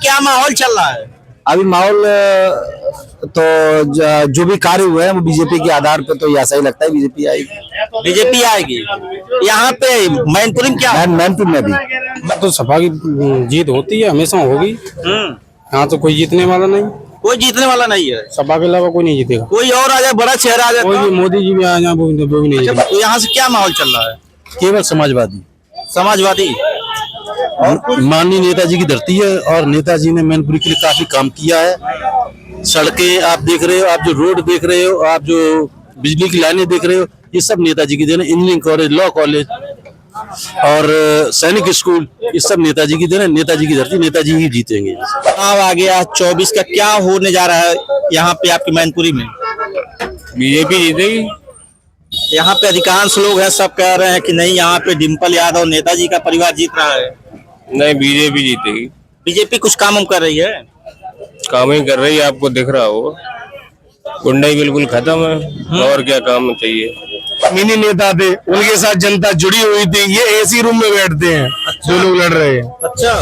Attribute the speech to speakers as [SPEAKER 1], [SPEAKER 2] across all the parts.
[SPEAKER 1] क्या माहौल चल रहा है?
[SPEAKER 2] अभी माहौल तो जो भी कार्य हुए हैं वो बीजेपी के आधार पर, तो ऐसा ही लगता है बीजेपी आएगी।
[SPEAKER 1] बीजेपी आएगी। यहाँ पे मैनपुरी में क्या?
[SPEAKER 2] मैनपुर में भी
[SPEAKER 3] तो सपा की जीत होती है, हमेशा होगी। यहाँ तो कोई जीतने वाला नहीं,
[SPEAKER 1] कोई जीतने वाला नहीं है।
[SPEAKER 3] सपा के अलावा कोई नहीं जीतेगा।
[SPEAKER 1] कोई और आ जाए, बड़ा चेहरा आ जाए,
[SPEAKER 3] कोई भी, मोदी जी भी आ जाए वो भी नहीं जीतेगा।
[SPEAKER 1] तो यहाँ से क्या माहौल चल रहा है?
[SPEAKER 2] केवल समाजवादी
[SPEAKER 1] समाजवादी।
[SPEAKER 2] और माननीय नेताजी की धरती है, और नेताजी ने मैनपुरी के लिए काफी काम किया है। सड़कें आप देख रहे हो, आप जो रोड देख रहे हो, आप जो बिजली की लाइनें देख रहे हो, ये सब नेताजी की देन है। इंजीनियरिंग कॉलेज, लॉ कॉलेज और सैनिक स्कूल, ये सब नेताजी की देन है। नेताजी की धरती, नेताजी ही जीतेंगे।
[SPEAKER 1] चुनाव आ गया 24 का, क्या होने जा रहा है यहाँ पे आपकी मैनपुरी में?
[SPEAKER 3] बीजेपी जीतेगी।
[SPEAKER 1] यहाँ पे अधिकांश लोग हैं, सब कह रहे हैं कि नहीं, यहाँ पे डिम्पल यादव नेताजी का परिवार जीत रहा है।
[SPEAKER 3] नहीं, बीजेपी जीतेगी।
[SPEAKER 1] बीजेपी कुछ काम कर रही है?
[SPEAKER 3] काम ही कर रही है, आपको दिख रहा हो। गुंडाई बिल्कुल खत्म है, और क्या काम चाहिए।
[SPEAKER 4] मिनी नेता थे, उनके साथ जनता जुड़ी हुई थी। ये एसी रूम में बैठते हैं। अच्छा। जो लोग लड़ रहे हैं।
[SPEAKER 1] अच्छा।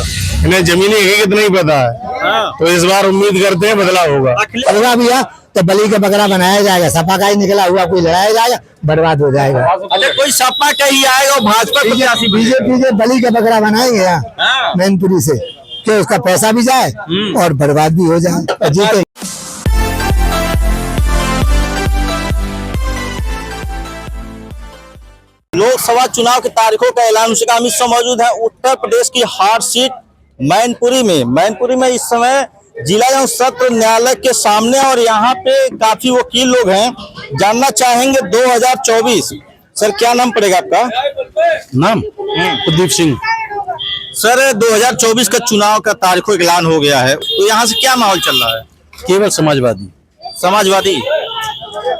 [SPEAKER 4] इन्हें जमीनी हकीकत नहीं पता है।
[SPEAKER 1] हाँ।
[SPEAKER 4] तो इस बार उम्मीद करते हैं बदलाव होगा।
[SPEAKER 2] भैया तो बलि का बकरा बनाया जाएगा, सपा का ही निकला हुआ कोई लड़ाया जाएगा, बर्बाद हो जाएगा।
[SPEAKER 1] अच्छा, कोई सपा का ही आएगा, भाजपा
[SPEAKER 2] बीजेपी के बलि का बकरा बनाएंगे यहाँ मैनपुरी से, कि उसका पैसा भी जाए और बर्बाद भी हो जाए। जीते।
[SPEAKER 1] लोकसभा चुनाव की तारीखों का ऐलान हो चुका। हम इस समय मौजूद है उत्तर प्रदेश की हार्ड सीट मैनपुरी में। मैनपुरी में इस समय जिला एवं सत्र न्यायालय के सामने, और यहाँ पे काफी वकील लोग हैं। जानना चाहेंगे 2024, सर क्या नाम पड़ेगा आपका?
[SPEAKER 2] नाम कुलदीप सिंह।
[SPEAKER 1] सर 2024 का चुनाव का तारीखों का ऐलान हो गया है, तो यहाँ से क्या माहौल चल रहा है?
[SPEAKER 2] केवल समाजवादी।
[SPEAKER 1] समाजवादी।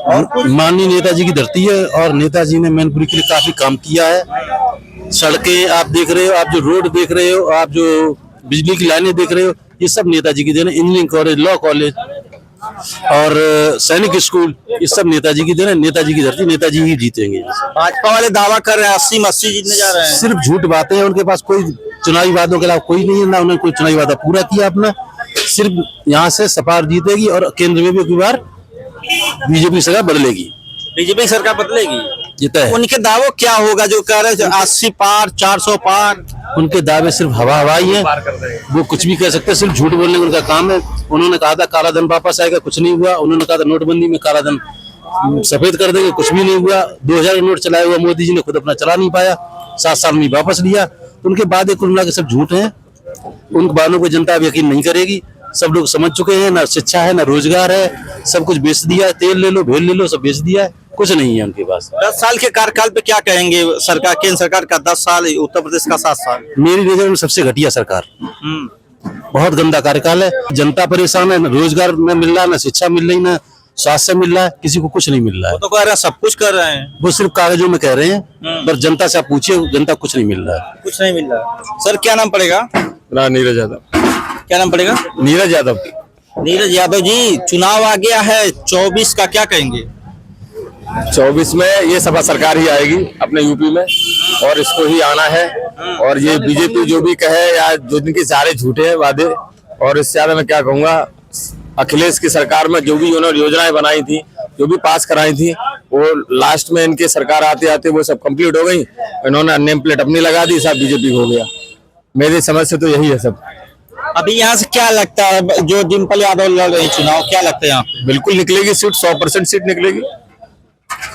[SPEAKER 2] और माननीय नेताजी की धरती है, और नेताजी ने मैनपुरी के लिए काफी काम किया है। सड़कें आप देख रहे हो, आप जो रोड देख रहे हो, आप जो बिजली की लाइनें देख रहे हो, ये सब नेताजी की देन है। इंजीनियरिंग कॉलेज, लॉ कॉलेज और सैनिक स्कूल, ये सब नेताजी की देन है। नेताजी की धरती, नेताजी ही जीतेंगे।
[SPEAKER 1] भाजपा वाले दावा कर रहे हैं 80 में 80 जीतने जा रहे हैं।
[SPEAKER 2] सिर्फ झूठ बातें हैं, उनके पास कोई चुनावी वादों के अलावा कोई नहीं है, ना उन्होंने कोई चुनावी वादा पूरा किया अपना। सिर्फ यहाँ से सपा जीतेगी, और केंद्र में भी एक बार बीजेपी सरकार बदलेगी।
[SPEAKER 1] बीजेपी सरकार बदलेगी,
[SPEAKER 2] जीता है।
[SPEAKER 1] उनके दावों क्या होगा जो कह रहे हैं 80 पार, 400 पार?
[SPEAKER 2] उनके दावे सिर्फ हवा हवाई है, वो कुछ भी कह सकते हैं, सिर्फ झूठ बोलने का उनका काम है। उन्होंने कहा था काला धन वापस आएगा, कुछ नहीं हुआ। उन्होंने कहा था नोटबंदी में काला धन सफेद कर देंगे, कुछ भी नहीं हुआ। 2000 नोट चलाया हुआ मोदी जी ने खुद अपना चला नहीं पाया, 7 साल में वापस लिया। उनके वादे कुल मिला के सब झूठ हैं। उन वादों को जनता अब यकीन नहीं करेगी। सब लोग समझ चुके हैं, ना शिक्षा है, ना रोजगार है, सब कुछ बेच दिया है। तेल ले लो, भेल ले लो, सब बेच दिया है, कुछ नहीं है उनके पास।
[SPEAKER 1] 10 साल के कार्यकाल पे क्या कहेंगे? सरकार, केंद्र सरकार का 10 साल, उत्तर प्रदेश का 7 साल।
[SPEAKER 2] मेरी नजर में सबसे घटिया सरकार, बहुत गंदा कार्यकाल है। जनता परेशान है, न रोजगार न मिल रहा, न शिक्षा मिल रही, न स्वास्थ्य मिल रहा है, किसी को कुछ नहीं मिल रहा है।
[SPEAKER 1] वो तो कह रहे हैं सब कुछ कर रहे हैं,
[SPEAKER 2] वो सिर्फ कागजों में कह रहे हैं, पर जनता से आप पूछिए, जनता कुछ नहीं मिल रहा है।
[SPEAKER 1] कुछ नहीं मिल रहा। सर क्या नाम पड़ेगा?
[SPEAKER 4] नीरज यादव।
[SPEAKER 1] क्या नाम पड़ेगा?
[SPEAKER 4] नीरज यादव।
[SPEAKER 1] नीरज यादव जी, चुनाव आ गया है 24 का, क्या कहेंगे?
[SPEAKER 4] 24 में ये सपा सरकार ही आएगी अपने यूपी में, और इसको ही आना है। और ये बीजेपी जो भी कहे, या जो इनके सारे झूठे हैं वादे, और इससे ज्यादा मैं क्या कहूँगा, अखिलेश की सरकार में जो भी उन्होंने योजनाएं बनाई थी, जो भी पास कराई थी, वो लास्ट में इनके सरकार आते आते वो सब कंप्लीट हो गई। इन्होंने नेम प्लेट अपनी लगा दी, सब बीजेपी हो गया। मेरी समझ से तो यही है सब।
[SPEAKER 1] अभी यहाँ से क्या लगता है, जो डिम्पल यादव लड़ रहे हैं चुनाव, क्या लगता है यहाँ पे?
[SPEAKER 4] बिल्कुल निकलेगी सीट, 100% सीट निकलेगी।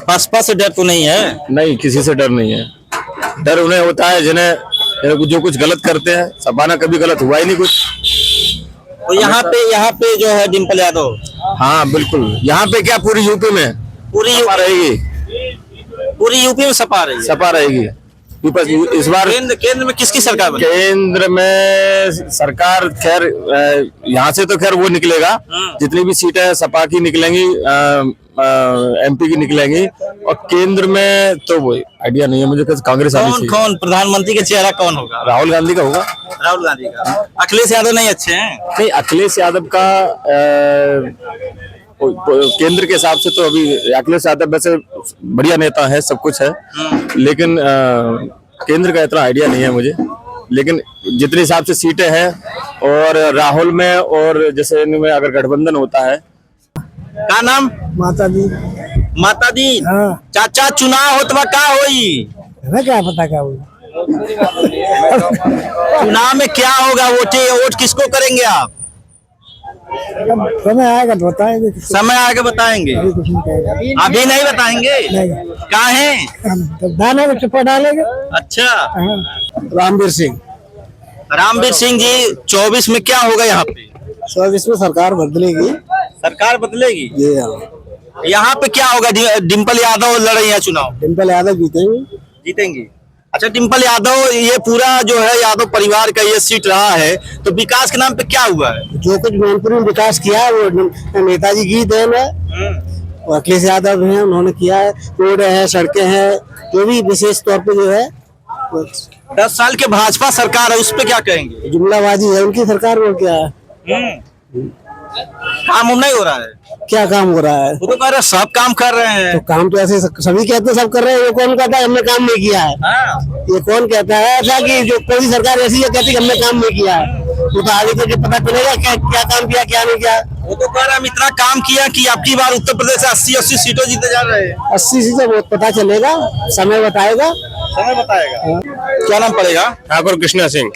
[SPEAKER 1] बसपा से डर तो नहीं है?
[SPEAKER 4] नहीं, किसी से डर नहीं है। डर उन्हें होता है जिन्हें जो कुछ गलत करते हैं। सपा ने कभी गलत हुआ ही नहीं कुछ।
[SPEAKER 1] तो यहाँ पे जो है डिम्पल यादव,
[SPEAKER 4] हाँ बिल्कुल। यहाँ पे क्या, पूरी यूपी में
[SPEAKER 1] पूरी
[SPEAKER 4] सपा रहेगी।
[SPEAKER 1] पूरी यूपी में सपा रही है।
[SPEAKER 4] सपा रहेगी इस बार।
[SPEAKER 1] केंद्र में किसकी सरकार बनेगी?
[SPEAKER 4] केंद्र में सरकार खैर यहाँ से तो खैर वो निकलेगा, जितनी भी सीटें सपा की निकलेंगी, एमपी की निकलेंगी। और केंद्र में तो वो आइडिया नहीं है मुझे, कांग्रेस आनी चाहिए।
[SPEAKER 1] कौन प्रधानमंत्री का चेहरा कौन होगा?
[SPEAKER 4] राहुल गांधी का होगा।
[SPEAKER 1] राहुल गांधी का। अखिलेश यादव नहीं अच्छे हैं?
[SPEAKER 4] नहीं, अखिलेश यादव का केंद्र के हिसाब से तो अभी अखिलेश यादव वैसे बढ़िया नेता है, सब कुछ है, लेकिन केंद्र का इतना आइडिया नहीं है मुझे। लेकिन जितने हिसाब से सीटें हैं और राहुल में और जैसे इनमें अगर गठबंधन होता है।
[SPEAKER 1] का नाम?
[SPEAKER 5] माता दी।
[SPEAKER 1] माता दी।
[SPEAKER 5] हाँ।
[SPEAKER 1] चाचा चुनाव होतबा का होई?
[SPEAKER 5] हमें क्या पता क्या हुआ।
[SPEAKER 1] चुनाव में क्या होगा? वोट किसको करेंगे आप?
[SPEAKER 5] समय आएगा तो बताएंगे।
[SPEAKER 1] समय आके बताएंगे।
[SPEAKER 5] अभी कुछ नहीं कहेगा।
[SPEAKER 1] अभी नहीं बताएंगे?
[SPEAKER 5] नहीं।
[SPEAKER 1] काहे?
[SPEAKER 5] हम तो दाने में चुप्पा डालेंगे।
[SPEAKER 1] अच्छा।
[SPEAKER 5] हाँ। रामवीर सिंह।
[SPEAKER 1] रामवीर सिंह जी, 24 में क्या होगा यहाँ पे?
[SPEAKER 5] 24 में सरकार बदलेगी।
[SPEAKER 1] सरकार बदलेगी?
[SPEAKER 5] ये
[SPEAKER 1] यहाँ पे क्या होगा? डिम्पल यादव लड़ रही है चुनाव।
[SPEAKER 5] डिम्पल यादव जीतेंगे।
[SPEAKER 1] जीतेंगे? अच्छा, डिम्पल यादव, ये पूरा जो है यादव परिवार का ये सीट रहा है, तो विकास के नाम पे क्या हुआ है?
[SPEAKER 5] जो कुछ मैनपुरी में विकास किया है वो नेताजी की देन है। और अखिलेश यादव हैं, उन्होंने किया है। रोड है, सड़कें हैं, जो भी विशेष तौर पे जो है
[SPEAKER 1] 10 साल के भाजपा सरकार है, उस पे क्या कहेंगे?
[SPEAKER 5] जुमलाबाजी है उनकी सरकार में। क्या है
[SPEAKER 1] काम नहीं हो रहा है?
[SPEAKER 5] क्या काम हो रहा है?
[SPEAKER 1] वो तो कह रहे सब काम कर रहे हैं।
[SPEAKER 5] तो काम तो ऐसे सभी कहते हैं सब कर रहे हैं। ये कौन कहता है हमने काम नहीं किया है?
[SPEAKER 1] हाँ।
[SPEAKER 5] ये कौन कहता है ऐसा कि जो कोई सरकार ऐसी है कहती है हमने काम नहीं किया है? वो तो आगे तो पता चलेगा क्या काम किया क्या नहीं किया।
[SPEAKER 1] वो तो कह रहे हम इतना काम किया कि अब की बार उत्तर प्रदेश से 80 सीटों जीते जा रहे हैं।
[SPEAKER 5] 80 सीटें वो पता चलेगा, समय बताएगा।
[SPEAKER 1] समय बताएगा। क्या नाम पड़ेगा?
[SPEAKER 3] ठाकुर कृष्णा सिंह।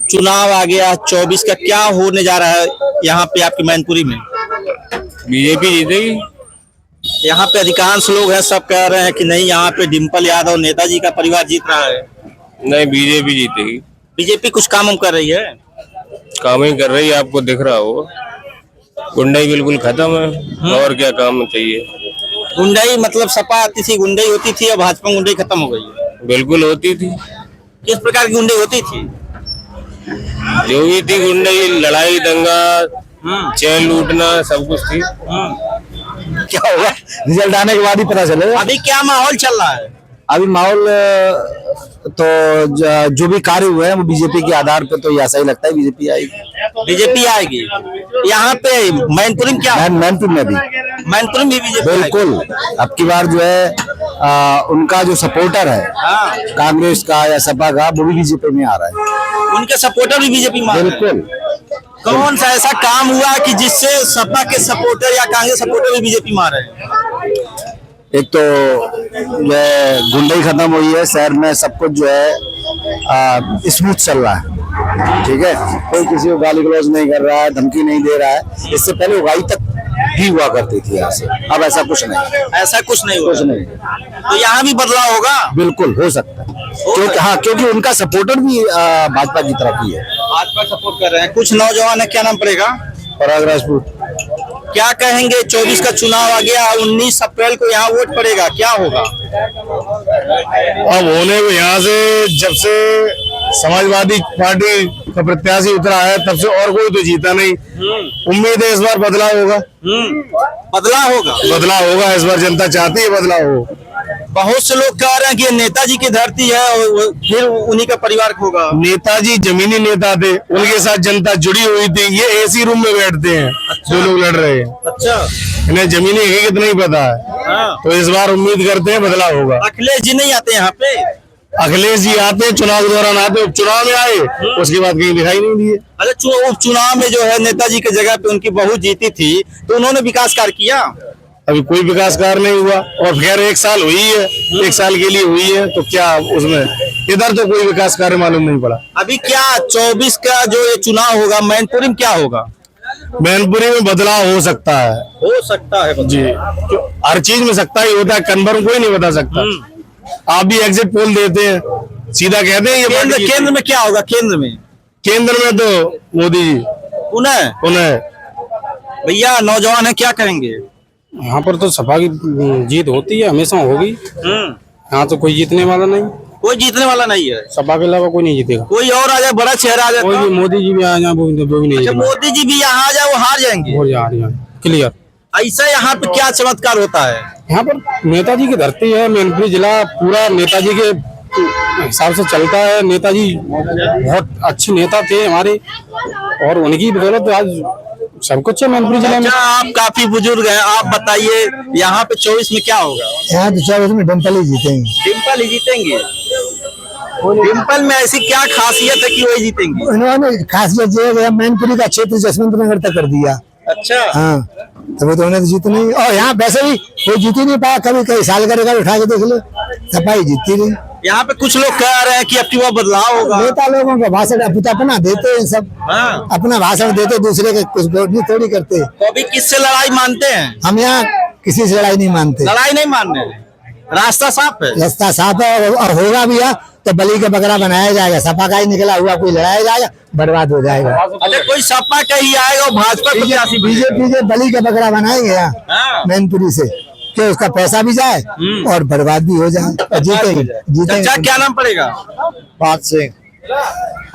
[SPEAKER 1] चुनाव आ गया 24 का, क्या होने जा रहा है यहाँ पे आपकी मैनपुरी में?
[SPEAKER 3] बीजेपी जीतेगी।
[SPEAKER 1] यहाँ पे अधिकांश लोग हैं, सब कह रहे हैं कि नहीं, यहाँ पे डिम्पल यादव नेताजी का परिवार जीत रहा है।
[SPEAKER 3] नहीं, बीजेपी जीतेगी।
[SPEAKER 1] बीजेपी कुछ काम कर रही है?
[SPEAKER 3] काम ही कर रही है, आपको दिख रहा हो। गुंडाई बिल्कुल खत्म है, और क्या काम चाहिए?
[SPEAKER 1] गुंडाई मतलब सपा आती थी गुंडाई होती थी, और भाजपा में गुंडाई खत्म हो गई है।
[SPEAKER 3] बिल्कुल होती थी।
[SPEAKER 1] किस प्रकार की गुंडाई होती थी?
[SPEAKER 3] जो भी थी गुंडाई, लड़ाई दंगा, चैन लूटना, सब कुछ थी।
[SPEAKER 5] क्या होगा रिजल्ट आने के बाद ही पता चलेगा।
[SPEAKER 1] अभी क्या माहौल चल रहा है?
[SPEAKER 5] अभी माहौल तो जो भी कार्य हुए हैं वो बीजेपी के आधार पर, तो ये ऐसा ही लगता है बीजेपी आएगी।
[SPEAKER 1] बीजेपी आएगी। यहाँ पे मैनपुरी में क्या?
[SPEAKER 5] मैनपुर में भी
[SPEAKER 1] मैनपुरी में बीजेपी
[SPEAKER 5] बिल्कुल। अब की बार जो है उनका जो सपोर्टर है कांग्रेस का या सपा का, वो भी बीजेपी में आ रहा है।
[SPEAKER 1] उनके सपोर्टर भी बीजेपी में?
[SPEAKER 5] बिल्कुल।
[SPEAKER 1] कौन सा ऐसा काम हुआ कि जिससे सपा के सपोर्टर या कांग्रेस सपोर्टर भी बीजेपी में आ रहे हैं?
[SPEAKER 5] एक तो जो है गुंडाई खत्म हुई है शहर में, सब कुछ जो है स्मूथ चल रहा है। ठीक है, कोई किसी को गाली गलौज नहीं कर रहा है, धमकी नहीं दे रहा है। इससे पहले उगाई तक भी हुआ करती थी यहाँ से, अब ऐसा कुछ नहीं।
[SPEAKER 1] ऐसा कुछ नहीं
[SPEAKER 5] कुछ नहीं।
[SPEAKER 1] तो यहाँ भी बदलाव होगा?
[SPEAKER 5] बिल्कुल हो सकता है, क्योंकि हाँ, क्योंकि उनका सपोर्टर भी भाजपा की तरफ ही है।
[SPEAKER 1] भाजपा सपोर्ट कर रहे हैं कुछ नौजवान है। क्या नाम पड़ेगा?
[SPEAKER 5] पराग राजपूत।
[SPEAKER 1] क्या कहेंगे? 24 का चुनाव आ गया, 19 अप्रैल को यहाँ वोट पड़ेगा, क्या होगा?
[SPEAKER 6] अब होने को यहाँ से जब से समाजवादी पार्टी का प्रत्याशी उतरा है तब से और कोई तो जीता नहीं। उम्मीद है इस बार बदलाव होगा।
[SPEAKER 1] बदलाव होगा?
[SPEAKER 6] बदलाव होगा, इस बार जनता चाहती है बदलाव हो।
[SPEAKER 1] बहुत से लोग कह रहे हैं कि ये नेताजी की धरती है और फिर उन्हीं का परिवार होगा।
[SPEAKER 6] नेताजी जमीनी नेता थे, उनके साथ जनता जुड़ी हुई थी। ये एसी रूम में बैठते हैं। अच्छा। जो लोग लड़ रहे हैं।
[SPEAKER 1] अच्छा।
[SPEAKER 6] इन्हें जमीनी हकीकत नहीं पता है।
[SPEAKER 1] हाँ।
[SPEAKER 6] तो इस बार उम्मीद करते हैं बदलाव होगा।
[SPEAKER 1] अखिलेश जी नहीं आते यहाँ पे?
[SPEAKER 6] अखिलेश जी आते हैं, चुनाव के दौरान आते, उपचुनाव में आए, उसके बाद कहीं दिखाई नहीं दिए।
[SPEAKER 1] अच्छा, उपचुनाव में जो है नेताजी की जगह पे उनकी बहू जीती थी, तो उन्होंने विकास कार्य किया?
[SPEAKER 6] अभी कोई विकास कार्य नहीं हुआ, और खैर 1 साल हुई है, 1 साल के लिए हुई है, तो क्या उसमें इधर तो कोई विकास कार्य मालूम नहीं पड़ा।
[SPEAKER 1] अभी क्या 24 का जो ये चुनाव होगा मैनपुरी में क्या होगा?
[SPEAKER 6] मैनपुरी में बदलाव हो सकता है।
[SPEAKER 1] हो सकता है
[SPEAKER 6] जी, हर चीज में सकता ही होता है, कन्फर्म कोई नहीं बता सकता। आप भी एग्जिट पोल देते हैं, सीधा कहते हैं ये
[SPEAKER 1] केंद्र में क्या होगा? केंद्र में
[SPEAKER 6] तो मोदी जी
[SPEAKER 1] पुनः। भैया नौजवान है, क्या कहेंगे?
[SPEAKER 7] यहाँ पर तो सपा की जीत होती है, हमेशा होगी। यहाँ तो कोई जीतने वाला नहीं।
[SPEAKER 1] कोई जीतने वाला नहीं है?
[SPEAKER 7] सपा के अलावा कोई नहीं जीतेगा।
[SPEAKER 1] कोई और आ जाए, बड़ा चेहरा आ जाए,
[SPEAKER 7] कोई भी, मोदी जी भी आ जाए वो भी नहीं जीतेगा।
[SPEAKER 1] मोदी जी भी यहाँ आ जाए वो हार जाएंगे?
[SPEAKER 7] और यार क्लियर।
[SPEAKER 1] ऐसा यहाँ पे क्या चमत्कार होता है?
[SPEAKER 7] यहाँ पर नेताजी की धरती है, मैनपुरी जिला पूरा नेताजी के हिसाब से चलता है। नेताजी बहुत अच्छे नेता थे हमारे, और उनकी बदौलत आज सब कुछ है मैनपुरी जिले में।
[SPEAKER 1] आप काफी बुजुर्ग हैं, आप बताइए यहाँ पे 24 में क्या होगा?
[SPEAKER 5] यहाँ तो 24 में डिम्पल ही जीतेंगे।
[SPEAKER 1] डिम्पल ही जीतेंगे? डिम्पल में ऐसी क्या खासियत है कि वही जीतेंगी?
[SPEAKER 5] उन्होंने खासियत ये है, मैनपुरी का क्षेत्र जसवंत नगर तक कर दिया।
[SPEAKER 1] अच्छा।
[SPEAKER 5] हाँ, तो वो तो उन्हें तो जीतनी ही। और यहाँ वैसे भी कोई जीत ही नहीं पाया, कभी कई साल का रिकॉर्ड उठा के देख लो, सपा ही जीतती रही।
[SPEAKER 1] यहाँ पे कुछ लोग कह रहे हैं कि अब की बार बदलाव होगा।
[SPEAKER 5] नेता लोगों का भाषण अपना देते हैं सब।
[SPEAKER 1] हाँ।
[SPEAKER 5] अपना भाषण देते, दूसरे के कुछ थोड़ी करते।
[SPEAKER 1] तो अभी किससे लड़ाई मानते हैं?
[SPEAKER 5] हम यहाँ किसी से लड़ाई नहीं मानते,
[SPEAKER 1] लड़ाई नहीं मानने, रास्ता साफ है।
[SPEAKER 5] रास्ता साफ है, और होगा भी यहाँ तो बलि का बकरा बनाया जाएगा, सपा का ही निकला हुआ कोई लड़ाया जाएगा, बर्बाद हो जाएगा।
[SPEAKER 1] अच्छा, कोई सपा का ही आएगा और भाजपा प्रत्याशी
[SPEAKER 5] बीजेपी के बलि का बकरा बनाएंगे
[SPEAKER 1] हाँ।
[SPEAKER 5] यहाँ मैनपुरी से, कि उसका पैसा भी जाए और बर्बाद भी हो जाए। जीतेंगे
[SPEAKER 1] चाचा क्या नाम पड़ेगा?
[SPEAKER 5] बात से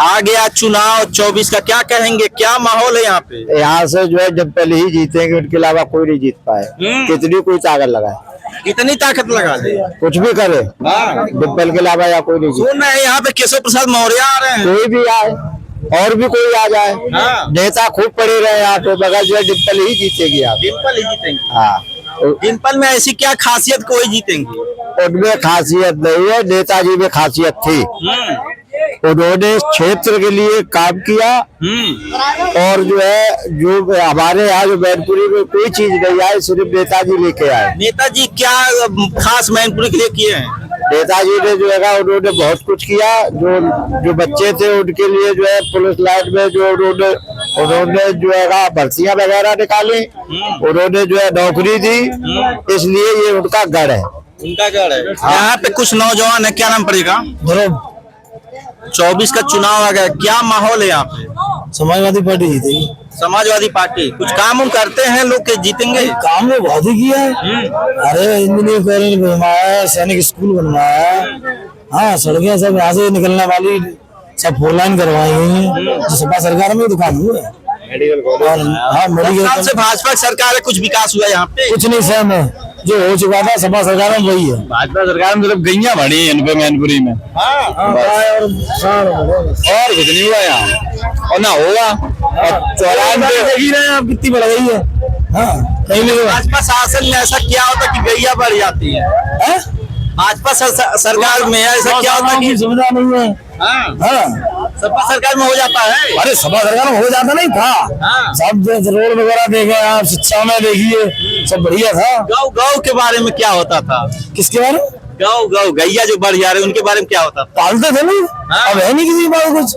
[SPEAKER 1] आ गया चुनाव 24 का, क्या कहेंगे, क्या माहौल है यहाँ पे?
[SPEAKER 5] यहाँ से जो है जब पहले ही जीतेंगे, उनके अलावा कोई नहीं जीत पाए। कितनी कोई ताकत लगाए,
[SPEAKER 1] कितनी ताकत लगा दे,
[SPEAKER 5] कुछ भी करे, डिम्पल के अलावा या कोई नहीं जीत।
[SPEAKER 1] सुन रहे हैं यहाँ पे केशव प्रसाद मौर्य आ रहे हैं।
[SPEAKER 5] कोई भी आए और भी कोई आ जाए,
[SPEAKER 1] हाँ।
[SPEAKER 5] नेता खूब पड़े रहे यहाँ पे, मगर जो है डिम्पल ही जीतेगी आप।
[SPEAKER 1] डिम्पल ही जीतेंगे।
[SPEAKER 5] हाँ,
[SPEAKER 1] डिम्पल में ऐसी क्या खासियत कोई जीतेंगे?
[SPEAKER 5] उनमें खासियत नहीं है, नेताजी में खासियत थी। उन्होंने क्षेत्र के लिए काम किया, और जो है जो हमारे यहाँ जो मैनपुरी में कोई चीज नहीं आई, सिर्फ नेताजी लेके आए।
[SPEAKER 1] नेताजी क्या खास मैनपुरी के लिए किए हैं?
[SPEAKER 5] नेताजी ने जो है उन्होंने बहुत कुछ किया। जो बच्चे थे उनके लिए जो है पुलिस लाइन में जो उन्होंने जो है भर्तियां वगैरह निकाली, उन्होंने जो है नौकरी दी, इसलिए ये उनका गढ़ है।
[SPEAKER 1] उनका गढ़ है। यहाँ पे कुछ नौजवान है, क्या नाम पड़ेगा? 24 का चुनाव आ गया, क्या माहौल है यहाँ पे?
[SPEAKER 5] समाजवादी पार्टी जीतेगी।
[SPEAKER 1] समाजवादी पार्टी कुछ काम उन करते हैं लोग के जीतेंगे?
[SPEAKER 5] काम ने बहुत ही किया है। अरे इंजीनियर कॉलेज बनवाया है, सैनिक स्कूल बनवाया है, हाँ सड़कें सब यहाँ से निकलने वाली सब 4 लाइन करवाई गई है, जो सपा सरकार में दुकान हुआ है। हाँ, मेडिकल
[SPEAKER 1] साल से भाजपा सरकार है, कुछ विकास हुआ यहाँ पे?
[SPEAKER 5] कुछ नहीं सहम है, जो हो चुका था सपा सरकार में वही है।
[SPEAKER 2] भाजपा सरकार में सिर्फ गैया बड़ी है इन पे मैनपुरी में,
[SPEAKER 5] और कुछ नहीं हुआ यहाँ, और ना होगा। देख ही रहे हैं आप कितनी बढ़ गई है। हाँ, कहीं नहीं हुआ।
[SPEAKER 1] भाजपा शासन में ऐसा क्या होता कि गैया बढ़ जाती है? भाजपा सरकार में ऐसा क्या होता कि
[SPEAKER 5] सुविधा नहीं है?
[SPEAKER 1] हाँ, सपा सरकार में हो जाता है।
[SPEAKER 5] अरे सपा सरकार में हो जाता नहीं था, सब रोड वगैरह देखे आप, शिक्षा में देखिए, सब बढ़िया था।
[SPEAKER 1] गौ के बारे में क्या होता था?
[SPEAKER 5] किसके बारे में?
[SPEAKER 1] गौ गैया जो बढ़ जा रहे उनके बारे में क्या होता था?
[SPEAKER 5] पालते थे नहीं, अब है नहीं किसी बात कुछ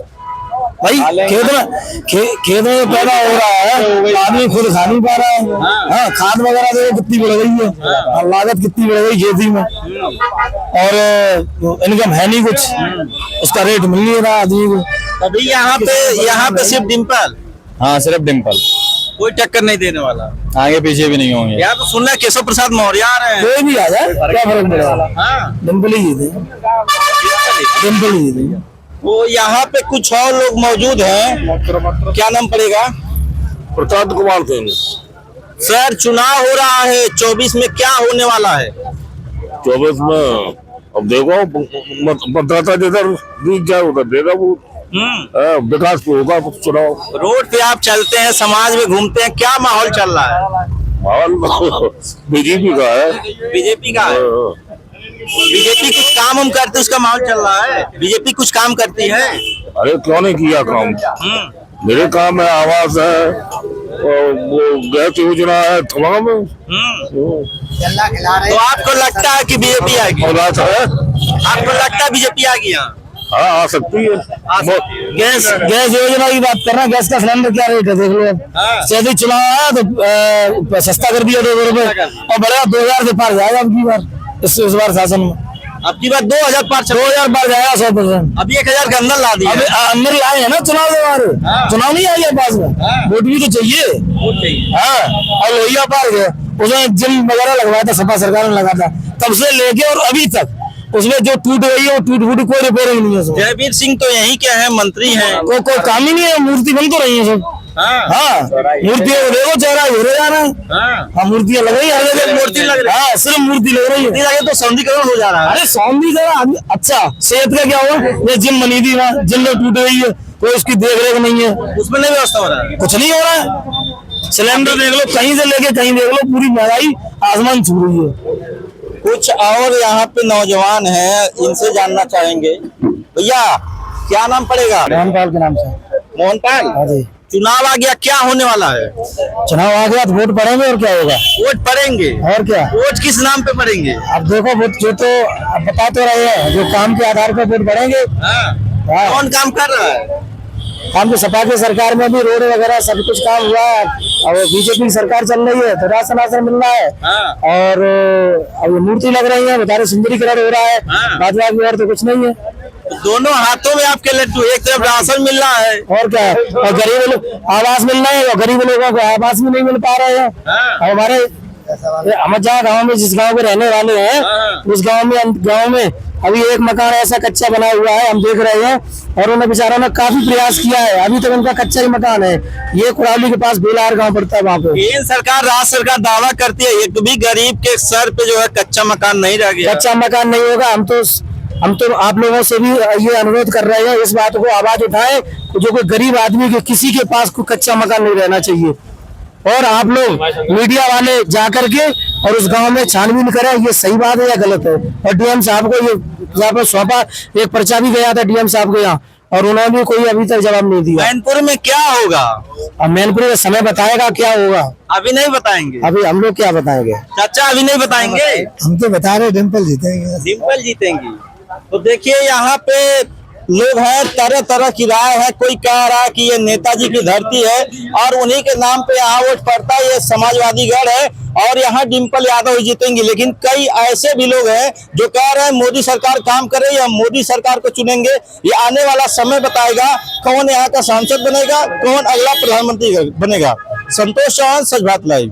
[SPEAKER 5] भाई। खेत में पैदा हो रहा है, आदमी खुद खा नहीं पा रहा है। हाँ, खाद वगैरह देखो कितनी बढ़ गई है, और लागत कितनी बढ़ गई खेती में, और इनकम है नहीं कुछ, उसका रेट मिल नहीं रहा आदमी को।
[SPEAKER 1] अभी यहाँ पे सिर्फ डिम्पल,
[SPEAKER 2] हाँ सिर्फ डिम्पल,
[SPEAKER 1] कोई टक्कर नहीं देने वाला,
[SPEAKER 2] आगे पीछे भी नहीं होंगे।
[SPEAKER 1] यार तो सुन रहे केशव प्रसाद मौर्य आ रहे हैं।
[SPEAKER 5] कोई भी आ जाए क्या फर्क पड़ेगा, डिम्पल ही जीते, डिम्पल ही जीते।
[SPEAKER 1] वो यहाँ पे कुछ और लोग मौजूद हैं, क्या नाम पड़ेगा?
[SPEAKER 6] प्रशांत कुमार सिंह।
[SPEAKER 1] सर चुनाव हो रहा है 24 में, क्या होने वाला है?
[SPEAKER 6] 24 में अब देखो, मतदाता जिधर जीत जाए उधर देगा वो, विकास पे होगा चुनाव।
[SPEAKER 1] रोड पे आप चलते हैं, समाज में घूमते हैं, क्या माहौल चल रहा है?
[SPEAKER 6] माहौल बीजेपी का है।
[SPEAKER 1] बीजेपी का है। बीजेपी कुछ काम हम करते, उसका माहौल चल रहा है। बीजेपी कुछ काम करती है?
[SPEAKER 6] अरे क्यों नहीं किया काम? मेरे काम है, आवास है, और वो गैस योजना है, तमाम।
[SPEAKER 1] तो आपको लगता है कि बीजेपी आएगी? आपको लगता है बीजेपी आ गई?
[SPEAKER 6] हाँ, आ सकती है।
[SPEAKER 5] गैस योजना की बात कर रहा है, गैस का सिलेंडर क्या रेट है देख लो। अब चुनाव आया तो सस्ता कर दिया 2 रुपए, और बढ़िया 2000 से पार जाएगा अब की बार, इस बार शासन में।
[SPEAKER 1] अब की बार 2000 पार
[SPEAKER 5] जाएगा 100%।
[SPEAKER 1] अभी 1000 के अंदर ला दिया।
[SPEAKER 5] अंदर लाए हैं ना चुनाव के बारे, चुनाव नहीं आ गया पास में, वोट भी तो चाहिए। हाँ, और लोहिया पार गया, उसमें जिम वगैरह लगवाया था, सपा सरकार ने लगा था, तब से लेके और अभी तक उसमें जो टूट गई है वो टूट फूट कोई रिपेयरिंग नहीं है।
[SPEAKER 1] जयवीर सिंह तो यहीं के हैं, मंत्री हैं,
[SPEAKER 5] कोई काम ही नहीं है, मूर्ति बन तो रही है सब। हाँ, मूर्तियों को देखो, चेहरा घूरे जा रहा है। हाँ, मूर्तियां लग रही है, हर जगह मूर्ति लग रही है। हाँ, सिर्फ मूर्ति लग रही है, लगे तो सौंदर्यीकरण हो जा रहा है। अरे सौंदर्यीकरण अच्छा, सेहत का क्या हुआ? ये जिम बनी थी वहाँ, जिम में टूट गई है, कोई उसकी देख रेख नहीं है,
[SPEAKER 1] उसमें नहीं व्यवस्था हो रहा है,
[SPEAKER 5] कुछ नहीं हो रहा है। सिलेंडर देख लो, कहीं से लेके कहीं देख लो, पूरी महंगाई आसमान छू रही है।
[SPEAKER 1] कुछ और यहाँ पे नौजवान हैं, इनसे जानना चाहेंगे। भैया क्या नाम पड़ेगा?
[SPEAKER 5] रामपाल के नाम से।
[SPEAKER 1] मोहनपाल,
[SPEAKER 5] हाँ जी।
[SPEAKER 1] चुनाव आ गया, क्या होने वाला है?
[SPEAKER 5] चुनाव आ गया तो वोट पड़ेंगे और क्या होगा?
[SPEAKER 1] वोट पड़ेंगे
[SPEAKER 5] और क्या?
[SPEAKER 1] वोट किस नाम पे पड़ेंगे?
[SPEAKER 5] अब देखो वोट जो तो अब बता तो रहे हैं, जो काम के आधार पर वोट पड़ेंगे।
[SPEAKER 1] हाँ। कौन काम कर रहा है?
[SPEAKER 5] काम तो सपा की सरकार में भी रोड वगैरह सब कुछ काम हुआ है। अब बीजेपी की सरकार चल रही है तो राशन मिल रहा है।
[SPEAKER 1] हाँ।
[SPEAKER 5] और अब ये मूर्ति लग रही है, बता रहे सुंदरीकरण हो रहा है।
[SPEAKER 1] हाँ।
[SPEAKER 5] बाद में और तो कुछ नहीं है।
[SPEAKER 1] दोनों हाथों में आपके लड्डू, एक तरफ राशन मिल रहा है
[SPEAKER 5] और क्या है? और गरीब लोग आवास मिल रहा है और गरीब लोगों को आवास भी नहीं मिल पा रहे हैं। और हमारे हम जहाँ गाँव में जिस गाँव में रहने वाले हैं, उस गाँव में अभी एक मकान ऐसा कच्चा बना हुआ है, हम देख रहे हैं। और उन्होंने बेचारों ने काफी प्रयास किया है, अभी तक उनका कच्चा ही मकान है। ये कुड़ावली के पास बेलार गाँव पड़ता है, वहाँ पे
[SPEAKER 1] केंद्र सरकार, राज्य सरकार दावा करती है एक भी गरीब के सर पे जो है कच्चा मकान नहीं रह गया।
[SPEAKER 5] कच्चा मकान नहीं होगा। हम तो आप लोगों से भी ये अनुरोध कर रहे हैं, इस बात को आवाज उठाएं, जो कोई गरीब आदमी के किसी के पास कोई कच्चा मकान नहीं रहना चाहिए। और आप लोग मीडिया वाले जाकर के और उस गांव में छानबीन करें, ये सही बात है या गलत है। और डीएम साहब को ये यहाँ पर सौंपा, एक पर्चा भी गया था डीएम साहब के यहाँ और उन्होंने भी कोई अभी तक जवाब नहीं दिया।
[SPEAKER 1] मैनपुर में क्या होगा?
[SPEAKER 5] अब मैनपुरी का समय बताएगा क्या होगा।
[SPEAKER 1] अभी नहीं बताएंगे।
[SPEAKER 5] अभी हम लोग क्या बताएंगे?
[SPEAKER 1] चाचा अभी नहीं बताएंगे।
[SPEAKER 5] हम तो बता रहे डिम्पल जीतेंगे।
[SPEAKER 1] डिम्पल जीतेंगी। तो देखिए यहाँ पे लोग हैं, तरह तरह की राय है। कोई कह रहा है कि ये नेताजी की धरती है और उन्हीं के नाम पे यहाँ वोट पड़ता है, ये समाजवादी गढ़ है और यहाँ डिम्पल यादव ही जीतेंगी। लेकिन कई ऐसे भी लोग हैं जो कह रहे हैं मोदी सरकार काम करे या मोदी सरकार को चुनेंगे। ये आने वाला समय बताएगा कौन यहाँ का सांसद बनेगा, कौन अगला प्रधानमंत्री बनेगा। संतोष चौहान, सच बात लाइव।